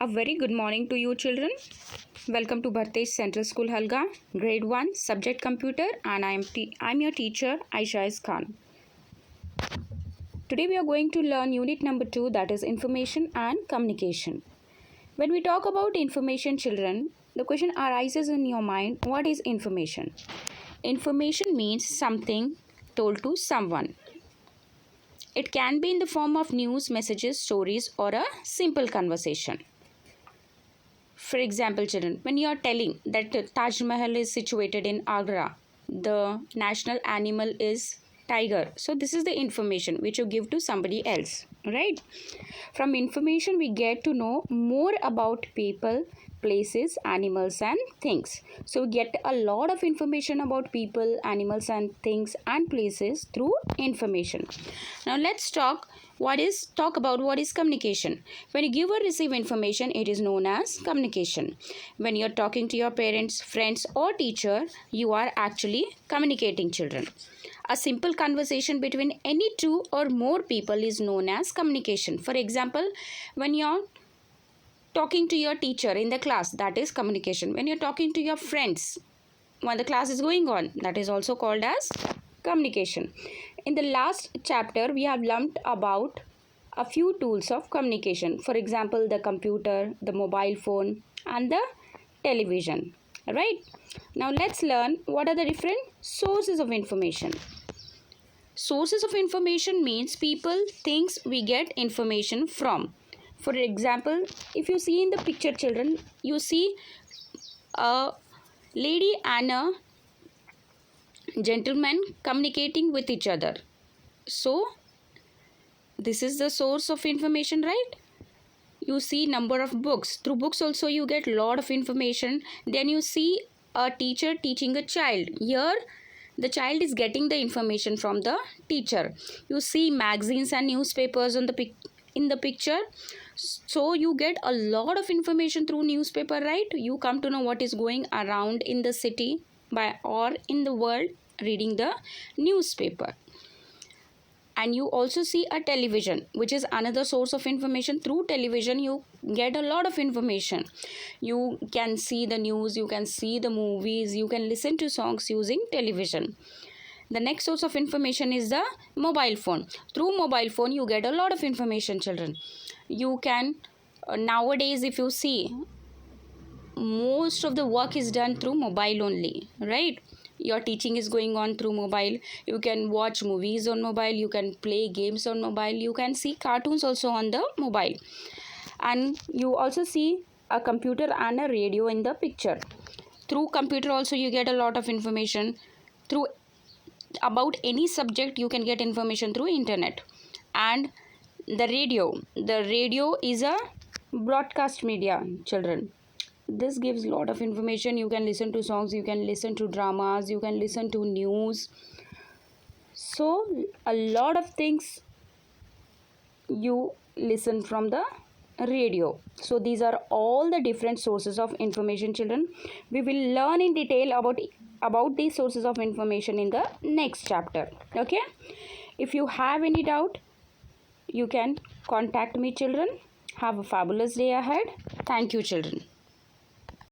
A very good morning to you children. Welcome to Bhartesh Central School Halga, Grade 1, Subject Computer, and I'm your teacher Aisha Khan. Today we are going to learn unit number 2, that is information and communication. When we talk about information children, the question arises in your mind, what is information? Information means something told to someone. It can be in the form of news, messages, stories, or a simple conversation. For example, children, when you are telling that Taj Mahal is situated in Agra, the national animal is tiger. So this is the information which you give to somebody else, right? From information we get to know more about people, places, animals and things. So we get a lot of information about people, animals and things and places through information. Now let's talk about what is communication. When you give or receive information, it is known as communication. When you are talking to your parents, friends or teacher, you are actually communicating, children. A simple conversation between any two or more people is known as communication. For example, when you are talking to your teacher in the class, that is communication. When you are talking to your friends while the class is going on, that is also called as communication. In the last chapter, we have learnt about a few tools of communication. For example, the computer, the mobile phone and the television. Right? Now let's learn what are the different sources of information. Sources of information means people, things we get information from. For example, if you see in the picture, children, you see a lady and a gentleman communicating with each other. So this is the source of information, right? You see number of books. Through books also you get lot of information. Then you see a teacher teaching a child. Here the child is getting the information from the teacher. You see magazines and newspapers on in the picture. So you get a lot of information through newspaper, right? You come to know what is going around in the city or in the world reading the newspaper. And you also see a television, which is another source of information. Through television you get a lot of information. You can see the news, you can see the movies, you can listen to songs using television. The next source of information is the mobile phone. Through mobile phone you get a lot of information, children. You can nowadays, if you see, most of the work is done through mobile only, right? Your teaching is going on through mobile. You can watch movies on mobile, you can play games on mobile, you can see cartoons also on the mobile, and you also see a computer and a radio in the picture. Through computer also you get a lot of information. Through about any subject you can get information through internet. And the radio is a broadcast media, children. This gives a lot of information. You can listen to songs, you can listen to dramas, you can listen to news. So a lot of things you listen from the radio. So these are all the different sources of information, children. We will learn in detail about these sources of information in the next chapter. Okay? If you have any doubt, you can contact me, children. Have a fabulous day ahead. Thank you, children.